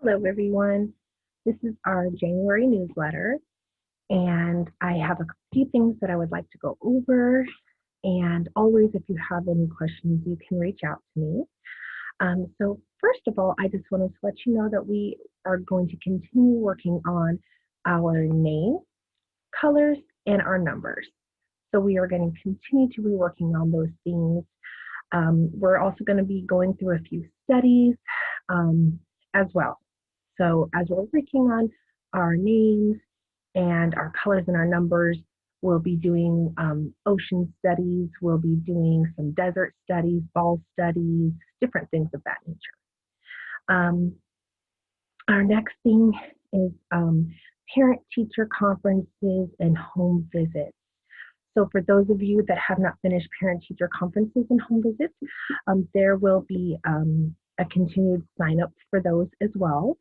Hello, everyone. This is our January newsletter, and I have a few things that I would like to go over. And always, if you have any questions, you can reach out to me. So, first of all, I just wanted to let you know that we are going to continue working on our name, colors, and our numbers. So, we are going to continue to be working on those things. We're also going to be going through a few studies as well. So as we're working on our names and our colors and our numbers, we'll be doing ocean studies, we'll be doing some desert studies, fall studies, different things of that nature. Our next thing is parent-teacher conferences and home visits. So for those of you that have not finished parent-teacher conferences and home visits, there will be a continued sign up for those as well.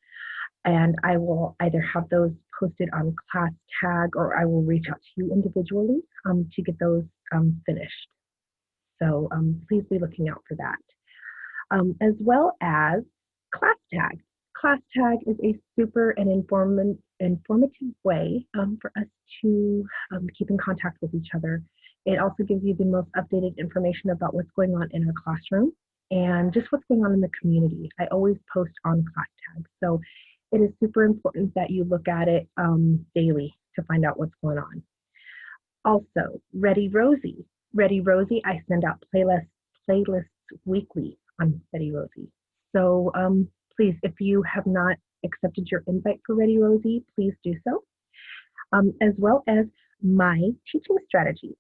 And I will either have those posted on Class Tag or I will reach out to you individually to get those finished. So please be looking out for that. As well as Class Tag. Class Tag is a super and informative way for us to keep in contact with each other. It also gives you the most updated information about what's going on in our classroom and just what's going on in the community. I always post on Class Tag. So it is super important that you look at it daily to find out what's going on. Also, Ready Rosie. Ready Rosie, I send out playlists weekly on Ready Rosie. So please, if you have not accepted your invite for Ready Rosie, please do so. As well as My Teaching Strategies.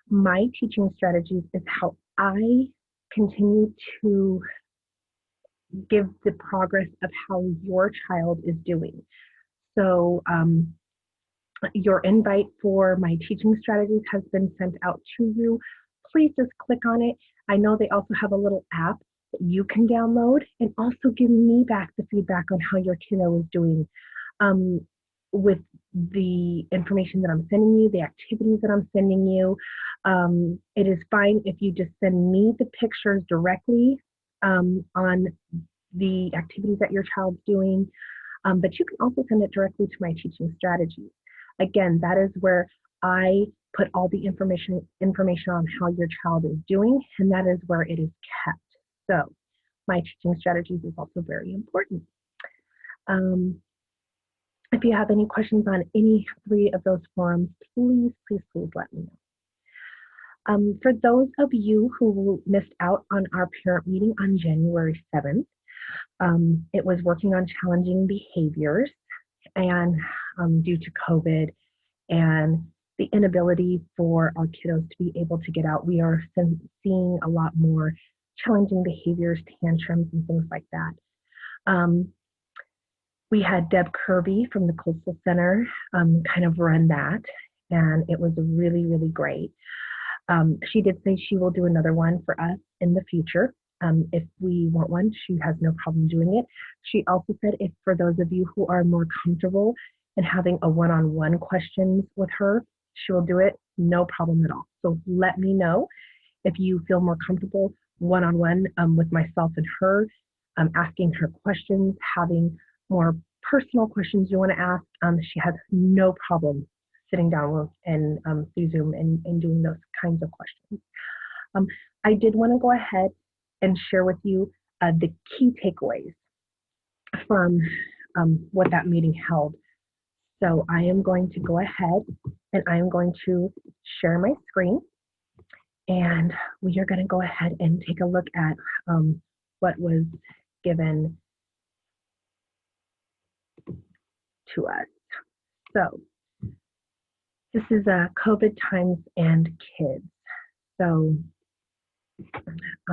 My Teaching Strategies is how I continue to give the progress of how your child is doing. So your invite for My Teaching Strategies has been sent out to you. Please just click on it. I know they also have a little app that you can download and also give me back the feedback on how your kiddo is doing with the information that I'm sending you, the activities that I'm sending you. It is fine if you just send me the pictures directly on the activities that your child's doing, but you can also send it directly to My Teaching Strategies. Again, that is where I put all the information on how your child is doing, and that is where it is kept. So My Teaching Strategies is also very important. If you have any questions on any three of those forums, please let me know. For those of you who missed out on our parent meeting on January 7th, it was working on challenging behaviors, and due to COVID and the inability for our kiddos to be able to get out, we are seeing a lot more challenging behaviors, tantrums, and things like that. We had Deb Kirby from the Coastal Center kind of run that, and it was really, really great. She did say she will do another one for us in the future. If we want one, she has no problem doing it. She also said if for those of you who are more comfortable in having a one-on-one questions with her, she will do it, no problem at all. So let me know if you feel more comfortable one-on-one with myself and her, asking her questions, having more personal questions you want to ask. She has no problem sitting down and through Zoom and doing those kinds of questions. I did want to go ahead and share with you the key takeaways from what that meeting held. So I am going to go ahead and I am going to share my screen, and we are going to go ahead and take a look at what was given to us. So this is COVID times and kids. So I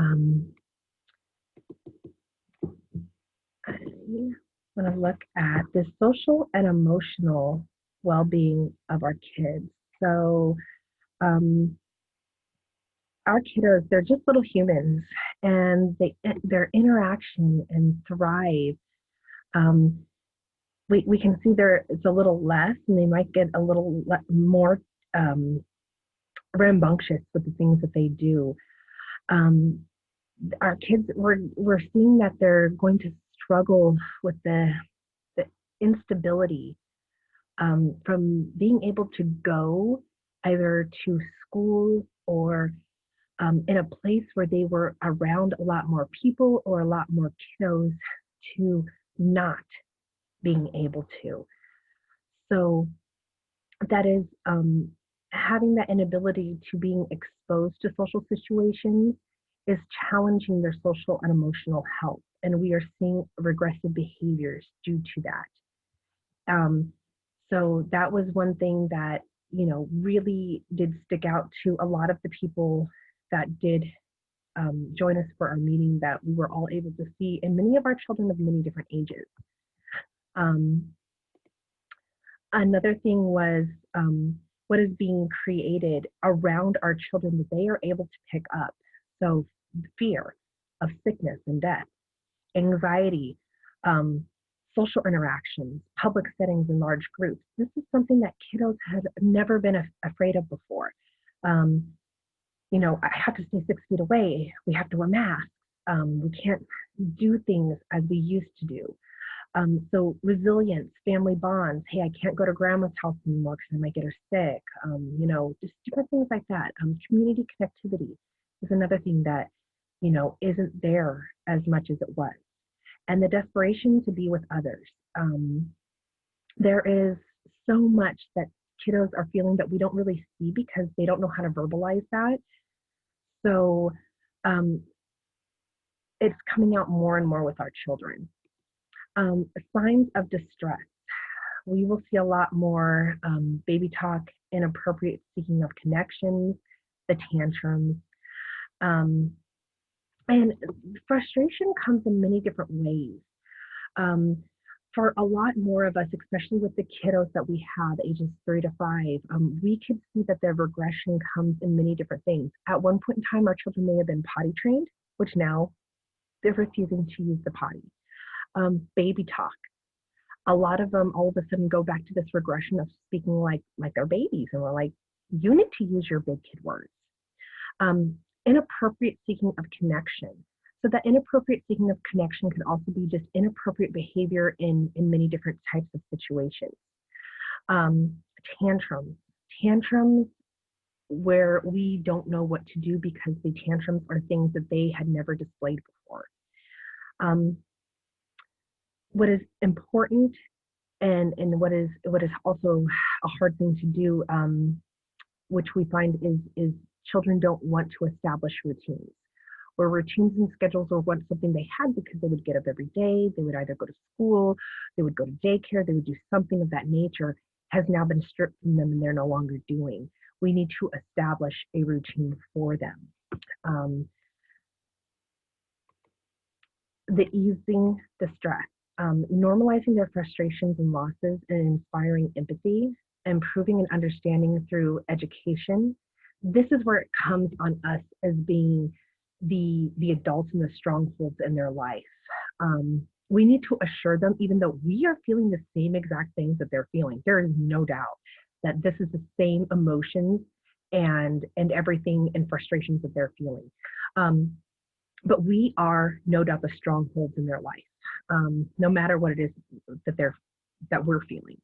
want to look at the social and emotional well-being of our kids. So our kiddos, they're just little humans, and their interaction and thrive. We can see it's a little less, and they might get a little more rambunctious with the things that they do. Our kids, we're seeing that they're going to struggle with the instability, from being able to go either to school or in a place where they were around a lot more people or a lot more kiddos, to not being able to. So that is having that inability to being exposed to social situations is challenging their social and emotional health. And we are seeing regressive behaviors due to that. So that was one thing that, really did stick out to a lot of the people that did join us for our meeting, that we were all able to see, and many of our children of many different ages. Another thing was what is being created around our children that they are able to pick up. So fear of sickness and death, anxiety, social interactions, public settings in large groups. This is something that kiddos had never been afraid of before. I have to stay 6 feet away. We have to wear masks. We can't do things as we used to do. So resilience, family bonds. Hey, I can't go to grandma's house anymore because I might get her sick. Just different things like that. Community connectivity is another thing that, isn't there as much as it was. And the desperation to be with others. There is so much that kiddos are feeling that we don't really see because they don't know how to verbalize that. So it's coming out more and more with our children. Signs of distress. We will see a lot more baby talk, inappropriate seeking of connections, the tantrums. And frustration comes in many different ways. For a lot more of us, especially with the kiddos that we have, ages 3 to 5, we could see that their regression comes in many different things. At one point in time, our children may have been potty trained, which now they're refusing to use the potty. Baby talk. A lot of them all of a sudden go back to this regression of speaking like they're babies, and we're like, you need to use your big kid words. Inappropriate seeking of connection. So that inappropriate seeking of connection can also be just inappropriate behavior in many different types of situations. Tantrums where we don't know what to do because the tantrums are things that they had never displayed before. What is important and what is also a hard thing to do, which we find is children don't want to establish routines. Where routines and schedules were once something they had because they would get up every day, they would either go to school, they would go to daycare, they would do something of that nature, has now been stripped from them and they're no longer doing. We need to establish a routine for them. The easing the stress. Normalizing their frustrations and losses and inspiring empathy, improving and understanding through education. This is where it comes on us as being the adults and the strongholds in their life. We need to assure them, even though we are feeling the same exact things that they're feeling, there is no doubt that this is the same emotions and everything and frustrations that they're feeling. But we are no doubt the strongholds in their life. No matter what it is that we're feeling.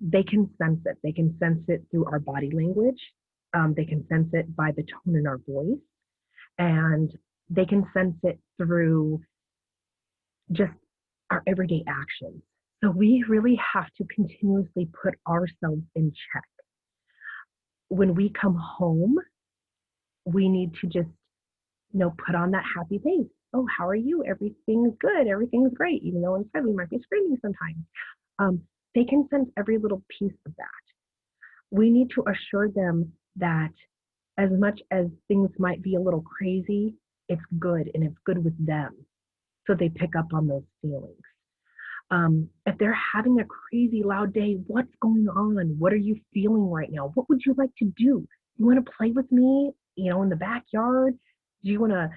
They can sense it. They can sense it through our body language. They can sense it by the tone in our voice. And they can sense it through just our everyday actions. So we really have to continuously put ourselves in check. When we come home, we need to just, put on that happy face. Oh, how are you? Everything's good. Everything's great. Even though inside we might be screaming sometimes. They can sense every little piece of that. We need to assure them that as much as things might be a little crazy, it's good and it's good with them. So they pick up on those feelings. If they're having a crazy loud day, what's going on? What are you feeling right now? What would you like to do? You want to play with me, in the backyard? Do you want to,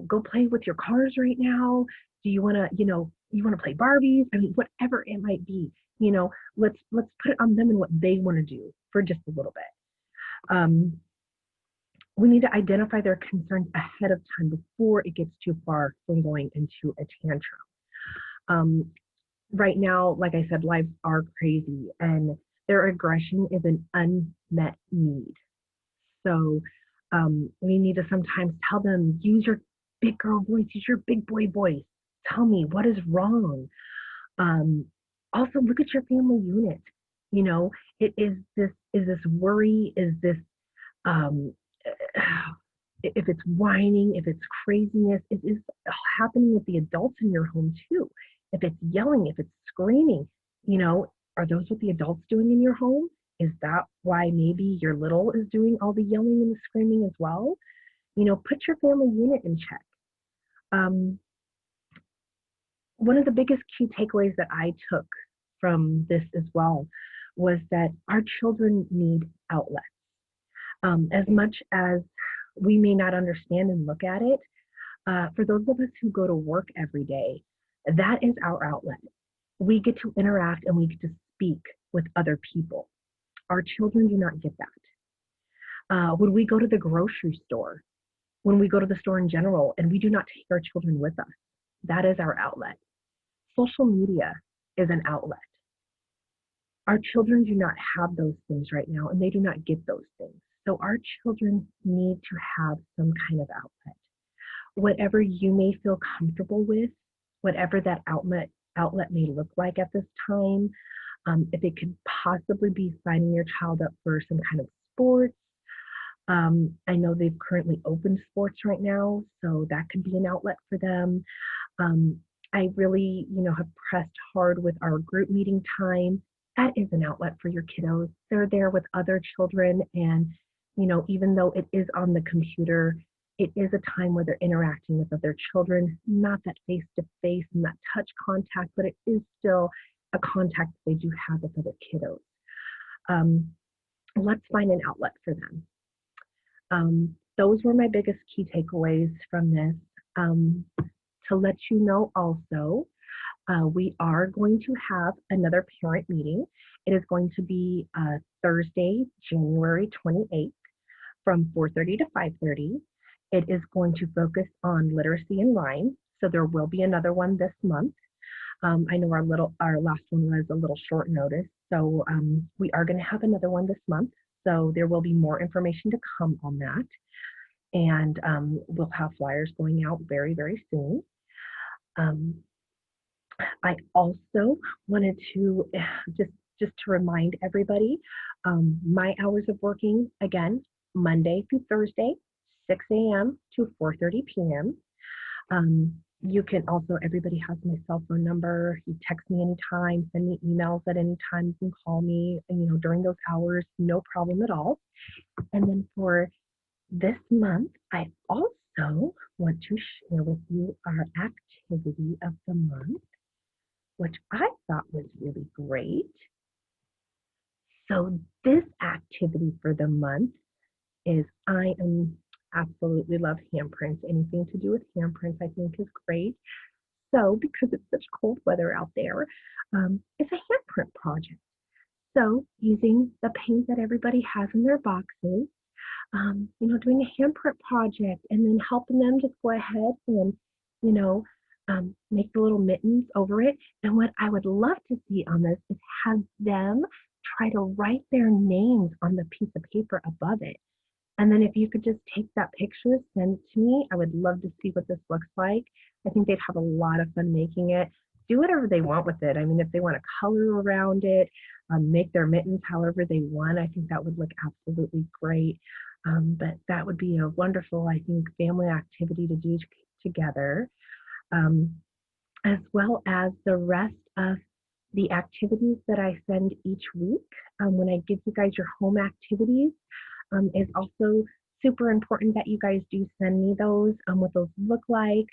go play with your cars right now? Do you want to, you want to play Barbies? I mean, whatever it might be, let's put it on them and what they want to do for just a little bit. We need to identify their concerns ahead of time before it gets too far from going into a tantrum. right now, like I said, lives are crazy and their aggression is an unmet need. So we need to sometimes tell them, use your big girl voice, use your big boy voice. Tell me what is wrong. Um, Also, look at your family unit. You know, it is this worry, is this um, if it's whining, if it's craziness, it is happening with the adults in your home too. If it's yelling, if it's screaming, you know, are those what the adults doing in your home? Is that why maybe your little is doing all the yelling and the screaming as well? You know, put your family unit in check. Um, One of the biggest key takeaways that I took from this as well was that our children need outlets. As much as we may not understand and look at it, for those of us who go to work every day, that is our outlet. We get to interact and we get to speak with other people. Our children do not get that. When we go to the grocery store, when we go to the store in general, and we do not take our children with us, that is our outlet. Social media is an outlet. Our children do not have those things right now, and they do not get those things. So our children need to have some kind of outlet. Whatever you may feel comfortable with, whatever that outlet may look like at this time, if it could possibly be signing your child up for some kind of sports. I know they've currently opened sports right now, so that could be an outlet for them. Um, I really, have pressed hard with our group meeting time. That is an outlet for your kiddos. They're there with other children, and even though it is on the computer, it is a time where they're interacting with other children, not that face to face and that touch contact, but it is still a contact they do have with other kiddos. Um, let's find an outlet for them. Those were my biggest key takeaways from this. To let you know also, we are going to have another parent meeting. It is going to be Thursday, January 28th from 4:30 to 5:30. It is going to focus on literacy and rhyme. So there will be another one this month. I know our last one was a little short notice, so we are going to have another one this month. So there will be more information to come on that, and we'll have flyers going out very, very soon. Um, I also wanted to just to remind everybody, my hours of working again, Monday through Thursday, 6 a.m. to 4:30 p.m. You can also, everybody has my cell phone number. You text me anytime, send me emails at any time. You can call me, during those hours, no problem at all. And then for this month, I also want to share with you our activity of the month, which I thought was really great. So this activity for the month is I am absolutely love handprints. Anything to do with handprints I think is great. So because it's such cold weather out there, it's a handprint project. So using the paint that everybody has in their boxes, doing a handprint project and then helping them just go ahead and, make the little mittens over it. And what I would love to see on this is have them try to write their names on the piece of paper above it. And then if you could just take that picture, send it to me. I would love to see what this looks like. I think they'd have a lot of fun making it. Do whatever they want with it. I mean, if they want to color around it, make their mittens however they want, I think that would look absolutely great. But that would be a wonderful, I think, family activity to do together, as well as the rest of the activities that I send each week. When I give you guys your home activities, is also super important that you guys do send me those, what those look like.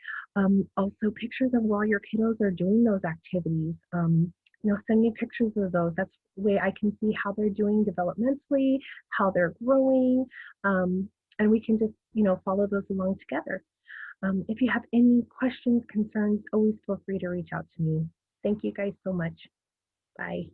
Also pictures of while your kiddos are doing those activities. Send me pictures of those. That's the way I can see how they're doing developmentally, how they're growing, and we can just, follow those along together. If you have any questions, concerns, always feel free to reach out to me. Thank you guys so much. Bye.